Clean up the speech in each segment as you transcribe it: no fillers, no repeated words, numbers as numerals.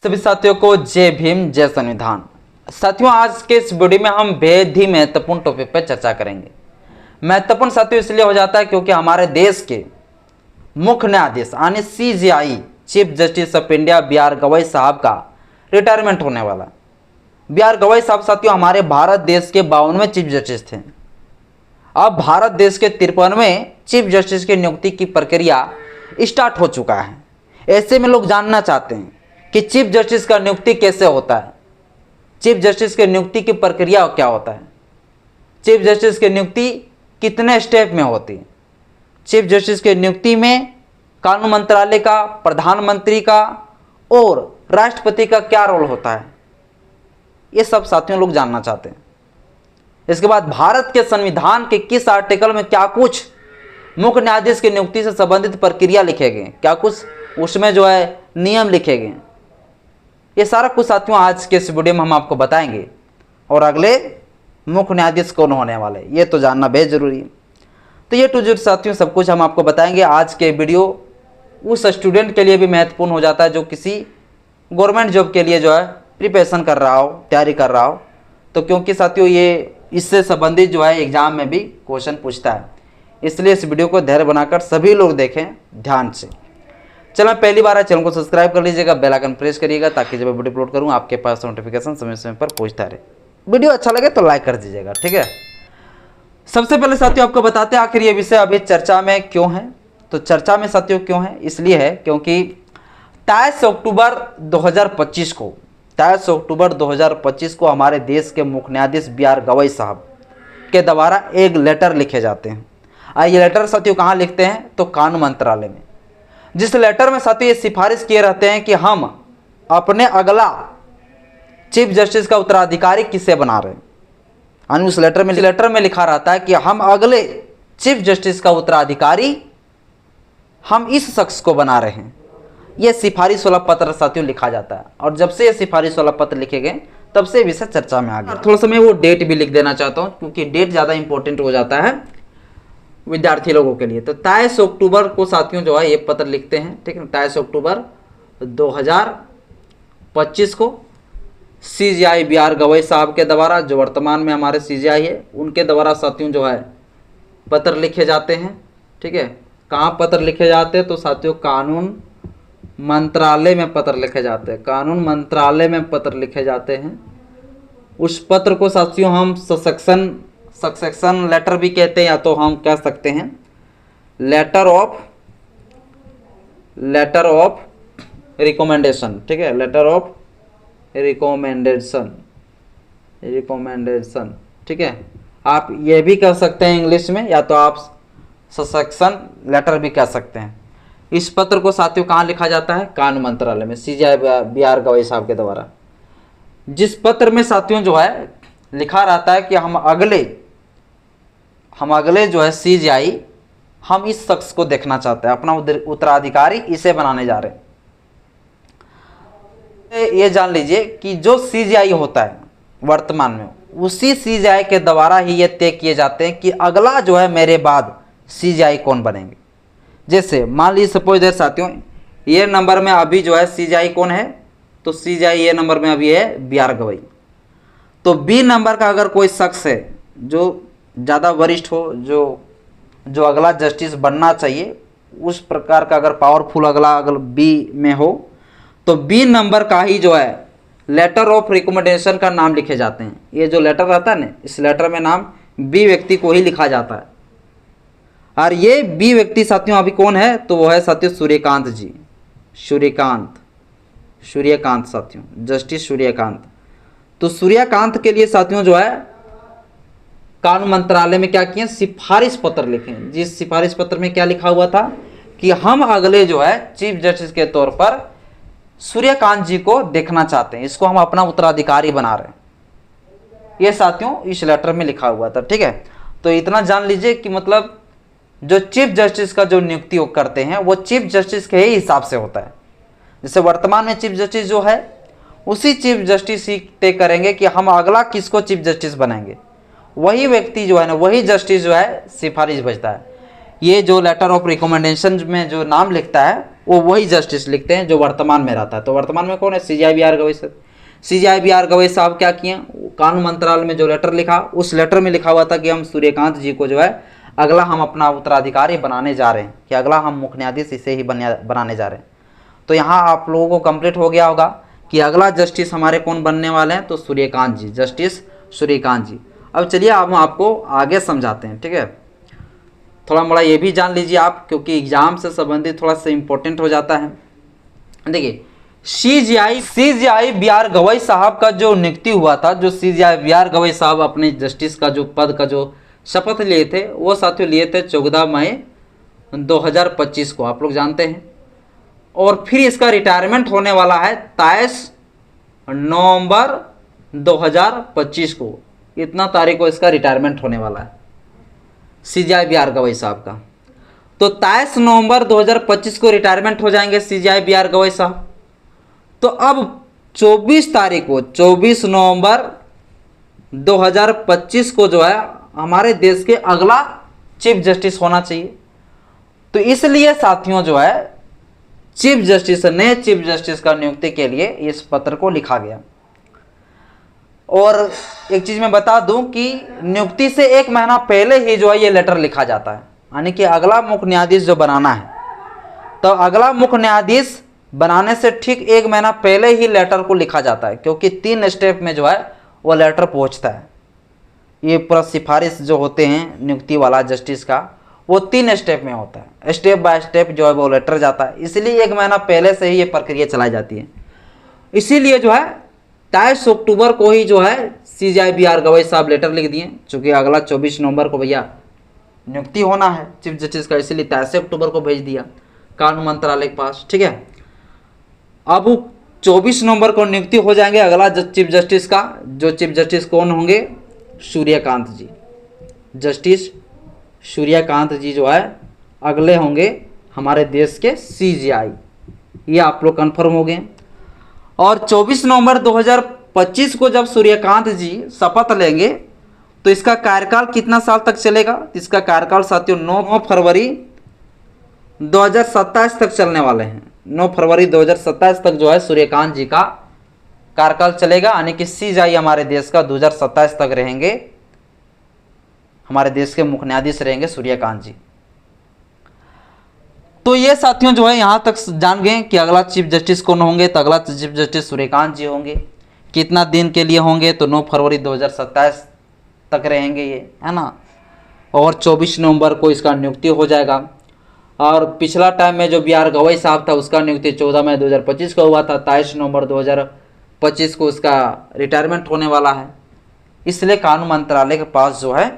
सभी साथियों को जय भीम जय संविधान। साथियों, आज के इस वीडियो में हम बेहद ही महत्वपूर्ण टॉपिक पर चर्चा करेंगे। महत्वपूर्ण साथियों इसलिए हो जाता है क्योंकि हमारे देश के मुख्य न्यायाधीश यानी CJI chief justice of India BR Gavai साहब का रिटायरमेंट होने वाला। BR गवई साहब साथियों हमारे भारत देश के 52वें चीफ जस्टिस थे। अब भारत देश के 53वें चीफ जस्टिस की नियुक्ति की प्रक्रिया स्टार्ट हो चुका है। ऐसे में लोग जानना चाहते हैं कि चीफ जस्टिस का नियुक्ति कैसे होता है, चीफ जस्टिस की नियुक्ति की प्रक्रिया क्या होता है, चीफ जस्टिस की नियुक्ति कितने स्टेप में होती है, चीफ जस्टिस की नियुक्ति में कानून मंत्रालय का, प्रधानमंत्री का और राष्ट्रपति का क्या रोल होता है, ये सब साथियों लोग जानना चाहते हैं। इसके बाद भारत के संविधान के किस आर्टिकल में क्या कुछ मुख्य न्यायाधीश की नियुक्ति से संबंधित प्रक्रिया लिखे गए, क्या कुछ उसमें जो है नियम लिखे गए, ये सारा कुछ साथियों आज के इस वीडियो में हम आपको बताएंगे। और अगले मुख्य न्यायाधीश कौन होने वाले ये तो जानना बेहद जरूरी है। तो ये टू जेड साथियों सब कुछ हम आपको बताएंगे। आज के वीडियो उस स्टूडेंट के लिए भी महत्वपूर्ण हो जाता है जो किसी गवर्नमेंट जॉब के लिए जो है प्रिपरेशन कर रहा हो, तैयारी कर रहा हो। तो क्योंकि साथियों ये इससे संबंधित जो है एग्जाम में भी क्वेश्चन पूछता है, इसलिए इस वीडियो को धैर्य बनाकर सभी लोग देखें ध्यान से। चलो, पहली बार है चैनल को सब्सक्राइब कर लीजिएगा, बेल आइकन प्रेस करिएगा ताकि जब मैं वीडियो अपलोड करूँ आपके पास नोटिफिकेशन समय समय पर पहुँचता रहे। वीडियो अच्छा लगे तो लाइक कर दीजिएगा, ठीक है। सबसे पहले साथियों आपको बताते हैं आखिर ये विषय अभी चर्चा में क्यों है। तो चर्चा में साथियों क्यों है, इसलिए है क्योंकि 23 अक्टूबर 2025 को हमारे देश के मुख्य न्यायाधीश BR गवई साहब के द्वारा एक लेटर लिखे जाते हैं। और ये लेटर साथियों कहाँ लिखते हैं, तो कानून मंत्रालय में। जिस लेटर में साथियों ये सिफारिश किए रहते हैं कि हम अपने अगला चीफ जस्टिस का उत्तराधिकारी किसे बना रहे हैं। यानी उस लेटर में लिखा रहता है कि हम अगले चीफ जस्टिस का उत्तराधिकारी हम इस शख्स को बना रहे हैं। यह सिफारिश वाला पत्र साथियों लिखा जाता है। और जब से ये सिफारिश वाला पत्र लिखे गए तब से विषय चर्चा में आ गया। थोड़ा सा मैं वो डेट भी लिख देना चाहता हूँ क्योंकि डेट ज़्यादा इंपॉर्टेंट हो जाता है विद्यार्थी लोगों के लिए। तो 23 अक्टूबर को साथियों जो है ये पत्र लिखते हैं, ठीक है। 23 अक्टूबर 2025 को CJI BR गवई साहब के द्वारा, जो वर्तमान में हमारे CJI है, उनके द्वारा साथियों जो है पत्र लिखे जाते हैं, ठीक है। कहाँ पत्र लिखे जाते हैं, तो साथियों कानून मंत्रालय में पत्र लिखे जाते हैं। कानून मंत्रालय में पत्र लिखे जाते हैं। उस पत्र को साथियों हम सक्सेशन लेटर भी कहते हैं, या तो हम कह सकते हैं लेटर ऑफ रिकमेंडेशन, ठीक है। लेटर ऑफ रिकमेंडेशन, ठीक है। आप ये भी कह सकते हैं इंग्लिश में, या तो आप सक्सेशन लेटर भी कह सकते हैं। इस पत्र को साथियों कहाँ लिखा जाता है, कानून मंत्रालय में, CJI BR गवई साहब के द्वारा। जिस पत्र में साथियों जो है लिखा रहता है कि हम अगले जो है CJI हम इस शख्स को देखना चाहते हैं, अपना उत्तराधिकारी इसे बनाने जा रहे हैं। ये जान लीजिए कि जो CJI होता है वर्तमान में, उसी CJI के द्वारा ही ये तय किए जाते हैं कि अगला जो है मेरे बाद CJI कौन बनेंगे। जैसे मान लीजिए सपोज दैट साथियों ये नंबर में अभी जो है CJI कौन है, तो CJI ये नंबर में अभी है BR गवई। तो B नंबर का अगर कोई शख्स है जो ज़्यादा वरिष्ठ हो, जो अगला जस्टिस बनना चाहिए, उस प्रकार का अगर पावरफुल अगला B में हो, तो B नंबर का ही जो है लेटर ऑफ रिकमेंडेशन का नाम लिखे जाते हैं। ये जो लेटर रहता है ना, इस लेटर में नाम B व्यक्ति को ही लिखा जाता है। और ये B व्यक्ति साथियों अभी कौन है, तो वो है साथियों सूर्यकांत जी, सूर्यकांत साथियों, जस्टिस सूर्यकांत। तो सूर्यकांत के लिए साथियों जो है कानून मंत्रालय में क्या किए, सिफारिश पत्र लिखे। जिस सिफारिश पत्र में क्या लिखा हुआ था कि हम अगले जो है चीफ जस्टिस के तौर पर सूर्यकांत जी को देखना चाहते हैं, इसको हम अपना उत्तराधिकारी बना रहे हैं। ये साथियों इस लेटर में लिखा हुआ था, ठीक है। तो इतना जान लीजिए कि मतलब जो चीफ जस्टिस का जो नियुक्ति करते हैं वो चीफ जस्टिस के ही हिसाब से होता है। जैसे वर्तमान में चीफ जस्टिस जो है उसी चीफ जस्टिस ही तय करेंगे कि हम अगला किसको चीफ जस्टिस बनाएंगे। वही व्यक्ति जो है ना, वही जस्टिस जो है सिफारिश भेजता है। ये जो लेटर ऑफ रिकमेंडेशन में जो नाम लिखता है वो वही जस्टिस लिखते हैं जो वर्तमान में रहता है। तो वर्तमान में कौन है? CJI-BR Gavai sir. CJI-BR Gavai साहब क्या किए? कानून मंत्रालय में जो लेटर लिखा, उस लेटर में लिखा हुआ था कि हम सूर्यकांत जी को जो है अगला हम अपना उत्तराधिकारी बनाने जा रहे हैं, कि अगला हम मुख्य न्यायाधीश इसे ही बनाने जा रहे हैं। तो यहाँ आप लोगों को कंप्लीट हो गया होगा कि अगला जस्टिस हमारे कौन बनने वाले हैं, तो सूर्यकांत जी, जस्टिस सूर्यकांत जी। अब चलिए अब हम आपको आगे समझाते हैं, ठीक है। थोड़ा मोड़ा ये भी जान लीजिए आप, क्योंकि एग्जाम से संबंधित थोड़ा सा इंपॉर्टेंट हो जाता है। देखिए CJI-BR गवई साहब का जो नियुक्ति हुआ था, जो CJI-BR गवई साहब अपने जस्टिस का जो पद का जो शपथ लिए थे, वो साथियों लिए थे 14 मई 2025 को, आप लोग जानते हैं। और फिर इसका रिटायरमेंट होने वाला है 23 नवंबर 2025 को। इतना तारीख को इसका रिटायरमेंट होने वाला है CJI-BR गवई साहब का। तो 23 नवंबर 2025 को रिटायरमेंट हो जाएंगे CJI-BR गवई साहब। तो अब 24 तारीख को, 24 नवंबर 2025 को जो है हमारे देश के अगला चीफ जस्टिस होना चाहिए। तो इसलिए साथियों जो है चीफ जस्टिस, नए चीफ जस्टिस का नियुक्ति के लिए इस पत्र को लिखा गया। और एक चीज मैं बता दूं कि नियुक्ति से 1 महीना पहले ही जो है ये लेटर लिखा जाता है, यानी कि अगला मुख्य न्यायाधीश जो बनाना है, तो अगला मुख्य न्यायाधीश बनाने से ठीक 1 महीना पहले ही लेटर को लिखा जाता है, क्योंकि 3 स्टेप में जो है वो लेटर पहुंचता है। ये पूरा सिफारिश जो होते हैं नियुक्ति वाला जस्टिस का, वो 3 स्टेप में होता है, स्टेप बाय स्टेप जो है वो लेटर जाता है। इसलिए 1 महीना पहले से ही ये प्रक्रिया चलाई जाती है। इसीलिए जो है 23 अक्टूबर को ही जो है CJI-BR गवई साहब लेटर लिख दिए, चूंकि अगला 24 नवंबर को भैया नियुक्ति होना है चीफ जस्टिस का, इसलिए 23 अक्टूबर को भेज दिया कानून मंत्रालय के पास, ठीक है। अब 24 नवंबर को नियुक्ति हो जाएंगे अगला चीफ जस्टिस का। जो चीफ जस्टिस कौन होंगे? सूर्यकांत जी, जस्टिस सूर्यकांत जी जो है अगले होंगे हमारे देश के CJI। ये आप लोग कन्फर्म हो गए। और 24 नवंबर 2025 को जब सूर्यकांत जी शपथ लेंगे तो इसका कार्यकाल कितना साल तक चलेगा? इसका कार्यकाल साथियों 9 फरवरी 2027 तक चलने वाले हैं। 9 फरवरी 2027 तक जो है सूर्यकांत जी का कार्यकाल चलेगा, यानी कि CJI हमारे देश का 2027 तक रहेंगे, हमारे देश के मुख्य न्यायाधीश रहेंगे सूर्यकांत जी। तो ये साथियों जो है यहाँ तक जान गए कि अगला चीफ जस्टिस कौन होंगे, तो अगला चीफ जस्टिस सूर्यकांत जी होंगे। कितना दिन के लिए होंगे? तो 9 फरवरी 2027 तक रहेंगे ये, है ना। और 24 नवंबर को इसका नियुक्ति हो जाएगा। और पिछला टाइम में जो BR गवई साहब था उसका नियुक्ति 14 मई 2025 को हुआ था, 23 नवंबर 2025 को उसका रिटायरमेंट होने वाला है। इसलिए कानून मंत्रालय के पास जो है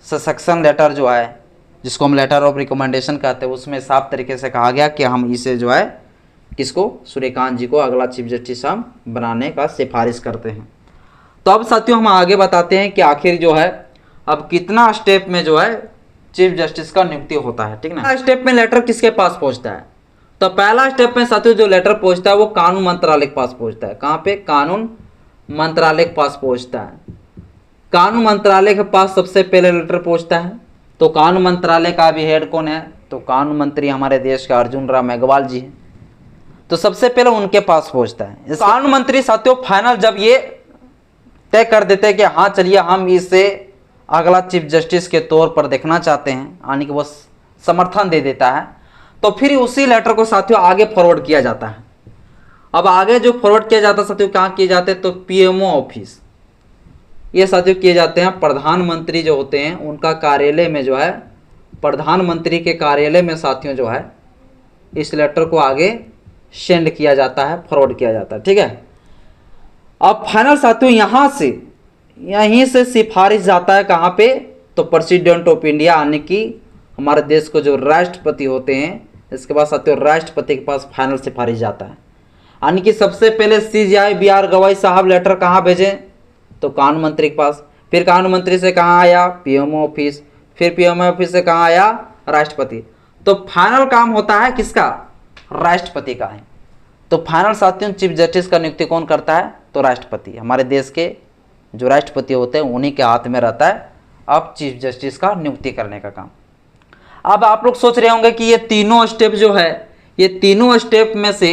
ससेक्शन लेटर जो है, जिसको हम लेटर ऑफ रिकमेंडेशन कहते हैं, उसमें साफ तरीके से कहा गया कि हम इसे जो है किसको, सूर्यकांत जी को अगला चीफ जस्टिस हम बनाने का सिफारिश करते हैं। तो अब साथियों हम आगे बताते हैं कि आखिर जो है अब कितना स्टेप में जो है चीफ जस्टिस का नियुक्ति होता है, ठीक ना। स्टेप में लेटर किसके पास पहुंचता है? तो पहला स्टेप में साथियों जो लेटर पहुंचता है वो कानून मंत्रालय के पास पहुंचता है। कहाँ पे? कानून मंत्रालय के पास पहुंचता है। कानून मंत्रालय के पास सबसे पहले लेटर पहुंचता है। तो कानून मंत्रालय का भी हेड कौन है? तो कानून मंत्री हमारे देश का अर्जुन राम मेघवाल जी हैं। तो सबसे पहले उनके पास पहुंचता है। कानून मंत्री साथियों फाइनल जब ये तय कर देते हैं कि हाँ चलिए हम इसे अगला चीफ जस्टिस के तौर पर देखना चाहते हैं, यानी कि वो समर्थन दे देता है, तो फिर उसी लेटर को साथियों आगे फॉरवर्ड किया जाता है। अब आगे जो फॉरवर्ड किया जाता है साथियों कहाँ किए जाते हैं? तो PMO ऑफिस, ये साथियों किए जाते हैं प्रधानमंत्री जो होते हैं उनका कार्यालय में जो है, प्रधानमंत्री के कार्यालय में साथियों जो है इस लेटर को आगे सेंड किया जाता है, फॉरवर्ड किया जाता है, ठीक है। अब फाइनल साथियों यहीं से सिफारिश जाता है कहाँ पे? तो प्रेसिडेंट ऑफ इंडिया, यानी कि हमारे देश को जो राष्ट्रपति होते हैं, इसके बाद साथियों राष्ट्रपति के पास फाइनल सिफारिश जाता है। यानी कि सबसे पहले CJI-BR गवई साहब लेटर कहाँ भेजें? तो कानून मंत्री के पास, फिर कानून मंत्री से कहाँ आया? PMO ऑफिस, फिर PMO ऑफिस से कहाँ आया? राष्ट्रपति। तो फाइनल काम होता है किसका? राष्ट्रपति का है। तो फाइनल साथियों चीफ जस्टिस का नियुक्ति कौन करता है? तो राष्ट्रपति। हमारे देश के जो राष्ट्रपति होते हैं उन्हीं के हाथ में रहता है अब चीफ जस्टिस का नियुक्ति करने का काम। अब आप लोग सोच रहे होंगे कि ये तीनों स्टेप जो है, ये तीनों स्टेप में से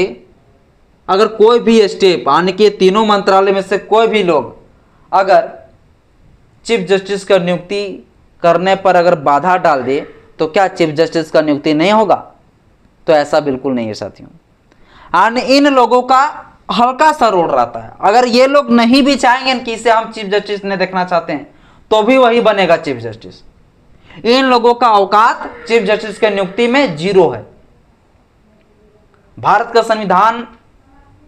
अगर कोई भी स्टेप आने के तीनों मंत्रालय में से कोई भी लोग अगर चीफ जस्टिस का नियुक्ति करने पर अगर बाधा डाल दे तो क्या चीफ जस्टिस का नियुक्ति नहीं होगा? तो ऐसा बिल्कुल नहीं है साथियों। और इन लोगों का हल्का सा रोल रहता है। अगर ये लोग नहीं भी चाहेंगे कि इसे हम चीफ जस्टिस ने देखना चाहते हैं तो भी वही बनेगा चीफ जस्टिस। इन लोगों का औकात चीफ जस्टिस के नियुक्ति में जीरो है। भारत का संविधान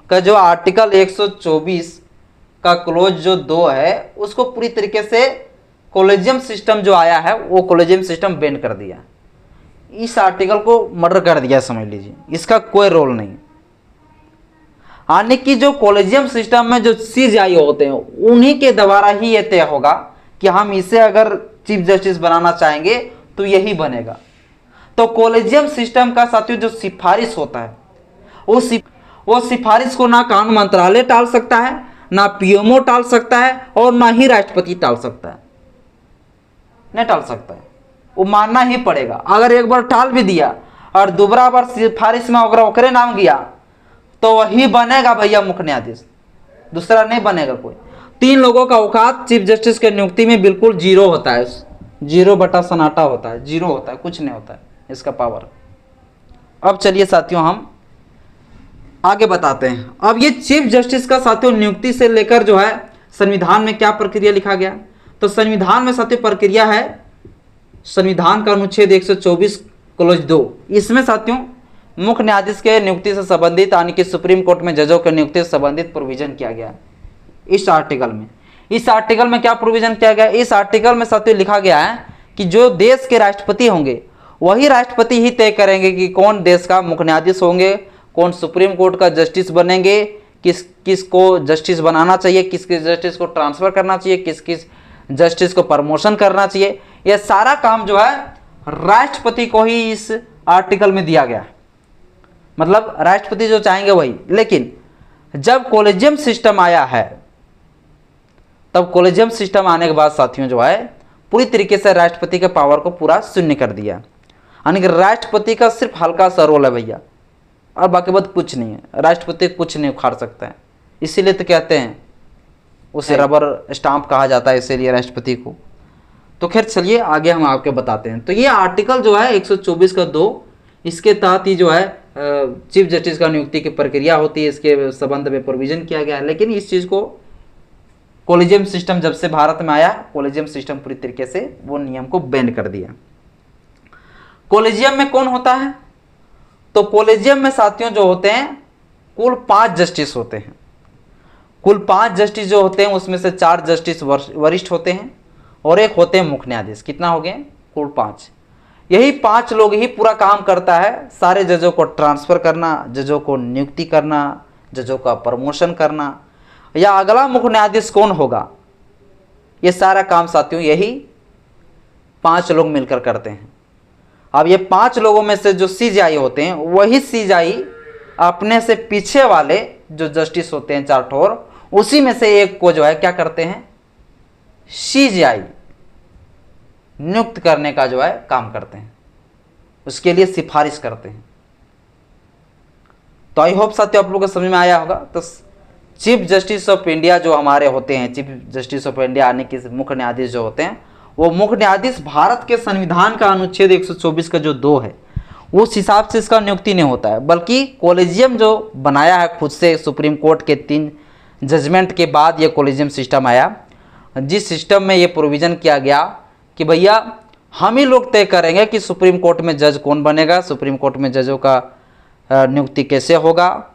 का जो आर्टिकल 124 का क्लोज जो 2 है उसको पूरी तरीके से कॉलेजियम सिस्टम जो आया है वो कॉलेजियम सिस्टम बैन कर दिया। इस आर्टिकल को मर्डर कर दिया समझ लीजिए, इसका कोई रोल नहीं। आने की जो कॉलेजियम सिस्टम में जो सीजीआई होते हैं उन्हीं के द्वारा ही ये तय होगा कि हम इसे अगर चीफ जस्टिस बनाना चाहेंगे तो यही बनेगा। तो कॉलेजियम सिस्टम का साथियों जो सिफारिश होता है वो सिफारिश को ना कानून मंत्रालय टाल सकता है, ना पीएमओ टाल सकता है और ना ही राष्ट्रपति टाल सकता है। नहीं टाल सकता है, वो मानना ही पड़ेगा। अगर एक बार टाल भी दिया और दोबारा बार सिफारिश में अगर ओकरे नाम गया तो वही बनेगा भैया मुख्य न्यायाधीश, दूसरा नहीं बनेगा कोई। 3 लोगों का औकात चीफ जस्टिस के नियुक्ति में बिल्कुल जीरो होता है, 0 बटा सन्नाटा होता है, जीरो होता है, कुछ नहीं होता है इसका पावर। अब चलिए साथियों हम आगे बताते हैं। अब ये चीफ जस्टिस का साथियों नियुक्ति से लेकर जो है संविधान में क्या प्रक्रिया लिखा गया, तो संविधान में साथियों प्रक्रिया है संविधान का अनुच्छेद 124 क्लोज 2। इसमें साथियों मुख्य न्यायाधीश के नियुक्ति से संबंधित यानी कि सुप्रीम कोर्ट में जजों के नियुक्ति से संबंधित प्रोविजन किया गया इस आर्टिकल में। इस आर्टिकल में क्या प्रोविजन किया गया? इस आर्टिकल में साथियों लिखा गया है कि जो देश के राष्ट्रपति होंगे वही राष्ट्रपति ही तय करेंगे कि कौन देश का मुख्य न्यायाधीश होंगे, कौन सुप्रीम कोर्ट का जस्टिस बनेंगे, किस को जस्टिस बनाना चाहिए, किस जस्टिस को ट्रांसफर करना चाहिए, किस जस्टिस को प्रमोशन करना चाहिए। यह सारा काम जो है राष्ट्रपति को ही इस आर्टिकल में दिया गया है, मतलब राष्ट्रपति जो चाहेंगे वही। लेकिन जब कॉलेजियम सिस्टम आया है तब कॉलेजियम सिस्टम आने के बाद साथियों जो है पूरी तरीके से राष्ट्रपति के पावर को पूरा शून्य कर दिया, यानी कि राष्ट्रपति का सिर्फ हल्का सा रोल है भैया और बाकी बात कुछ नहीं है। राष्ट्रपति कुछ नहीं उखाड़ सकता है, इसीलिए तो कहते हैं उसे रबर स्टाम्प कहा जाता है, इसीलिए राष्ट्रपति को। तो खैर चलिए आगे हम आपके बताते हैं। तो ये आर्टिकल जो है 124 का 2, इसके तहत ही जो है चीफ जस्टिस का नियुक्ति की प्रक्रिया होती है, इसके संबंध में प्रोविजन किया गया है। लेकिन इस चीज़ को कॉलेजियम सिस्टम जब से भारत में आया, कॉलेजियम सिस्टम पूरी तरीके से वो नियम को बैन कर दिया। कॉलेजियम में कौन होता है? तो कॉलेजियम में साथियों जो होते हैं कुल 5 जस्टिस होते हैं। कुल 5 जस्टिस जो होते हैं उसमें से 4 जस्टिस वरिष्ठ होते हैं और 1 होते हैं मुख्य न्यायाधीश। कितना हो गए? कुल 5। यही 5 लोग ही पूरा काम करता है, सारे जजों को ट्रांसफर करना, जजों को नियुक्ति करना, जजों का प्रमोशन करना, या अगला मुख्य न्यायाधीश कौन होगा, ये सारा काम साथियों यही 5 लोग मिलकर करते हैं। अब ये 5 लोगों में से जो सीजीआई होते हैं वही सीजीआई अपने से पीछे वाले जो जस्टिस होते हैं 4 ठोर, उसी में से एक को जो है क्या करते हैं, सीजीआई नियुक्त करने का जो है काम करते हैं, उसके लिए सिफारिश करते हैं। तो आई होप साथियों आप लोगों को समझ में आया होगा। तो चीफ जस्टिस ऑफ इंडिया जो हमारे होते हैं, चीफ जस्टिस ऑफ इंडिया यानी कि मुख्य न्यायाधीश जो होते हैं, वो मुख्य न्यायाधीश भारत के संविधान का अनुच्छेद 124 का जो 2 है उस हिसाब से इसका नियुक्ति नहीं होता है, बल्कि कॉलेजियम जो बनाया है खुद से सुप्रीम कोर्ट के 3 जजमेंट के बाद ये कॉलेजियम सिस्टम आया, जिस सिस्टम में ये प्रोविज़न किया गया कि भैया हम ही लोग तय करेंगे कि सुप्रीम कोर्ट में जज कौन बनेगा, सुप्रीम कोर्ट में जजों का नियुक्ति कैसे होगा,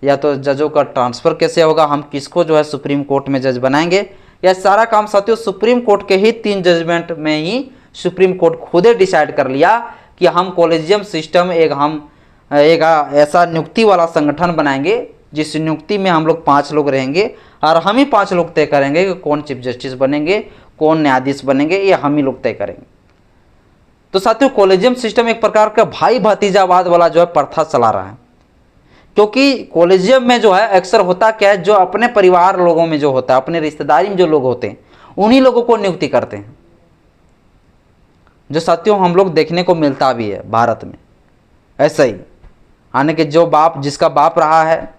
या तो जजों का ट्रांसफ़र कैसे होगा, हम किसको जो है सुप्रीम कोर्ट में जज बनाएंगे। यह सारा काम साथियों सुप्रीम कोर्ट के ही 3 जजमेंट में ही सुप्रीम कोर्ट खुद ही डिसाइड कर लिया कि हम कॉलेजियम सिस्टम एक ऐसा नियुक्ति वाला संगठन बनाएंगे जिस नियुक्ति में हम लोग 5 लोग रहेंगे और हम ही 5 लोग तय करेंगे कि कौन चीफ जस्टिस बनेंगे, कौन न्यायाधीश बनेंगे, ये हम ही लोग तय करेंगे। तो साथियों कॉलेजियम सिस्टम एक प्रकार का भाई भतीजावाद वाला जो है प्रथा चला रहा है, क्योंकि कॉलेजियम में जो है अक्सर होता क्या है, जो अपने परिवार लोगों में जो होता है, अपने रिश्तेदारी में जो लोग होते हैं उन्हीं लोगों को नियुक्ति करते हैं। जो साथियों हम लोग देखने को मिलता भी है भारत में। ऐसा ही यानी कि जो बाप जिसका बाप रहा है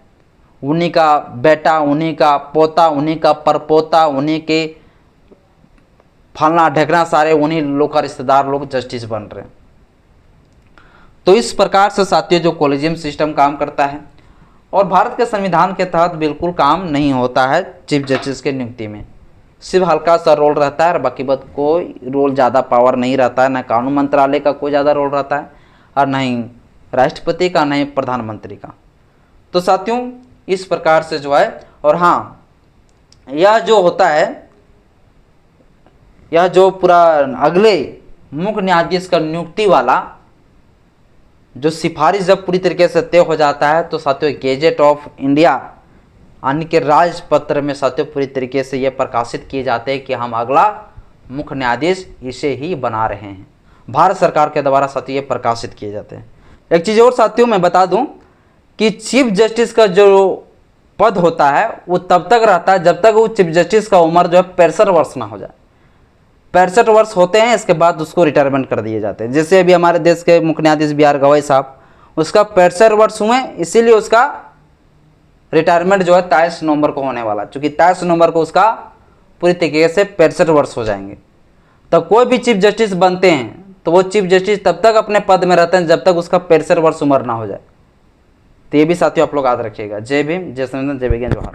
उन्हीं का बेटा, उन्हीं का पोता, उन्हीं का परपोता, उन्हीं के फलना ढेकना सारे उन्हीं लोग का रिश्तेदार लोग जस्टिस बन रहे हैं। तो इस प्रकार से साथियों जो कॉलेजियम सिस्टम काम करता है और भारत के संविधान के तहत बिल्कुल काम नहीं होता है चीफ जस्टिस के नियुक्ति में। सिर्फ हल्का सा रोल रहता है और बाकी बात कोई रोल ज़्यादा पावर नहीं रहता है। न कानून मंत्रालय का कोई ज़्यादा रोल रहता है और न ही राष्ट्रपति का, न ही प्रधानमंत्री का। तो साथियों इस प्रकार से जो है, और हाँ यह जो होता है, यह जो पूरा अगले मुख्य न्यायाधीश का नियुक्ति वाला जो सिफारिश जब पूरी तरीके से तय हो जाता है तो साथियों गेजेट ऑफ इंडिया यानी कि राजपत्र में साथियों पूरी तरीके से ये प्रकाशित किए जाते हैं कि हम अगला मुख्य न्यायाधीश इसे ही बना रहे हैं। भारत सरकार के द्वारा साथियों ये प्रकाशित किए जाते हैं। एक चीज़ और साथियों मैं बता दूं कि चीफ जस्टिस का जो पद होता है वो तब तक रहता है जब तक वो चीफ जस्टिस का उम्र जो है 65 वर्ष ना हो जाए। 65 वर्ष होते हैं, इसके बाद उसको रिटायरमेंट कर दिए जाते हैं। जैसे अभी हमारे देश के मुख्य न्यायाधीश बी आर गवई साहब, उसका 65 वर्ष हुए, इसीलिए उसका रिटायरमेंट जो है 23 नवंबर को होने वाला, क्योंकि 23 नवंबर को उसका पूरी तरीके से 65 वर्ष हो जाएंगे। तो कोई भी चीफ जस्टिस बनते हैं तो वो चीफ जस्टिस तब तक अपने पद में रहते हैं जब तक उसका 65 वर्ष उम्र ना हो जाए। तो ये भी साथियों आप लोग याद रखिएगा। जय भीम, जय संविधान, जय विज्ञान, जोहार।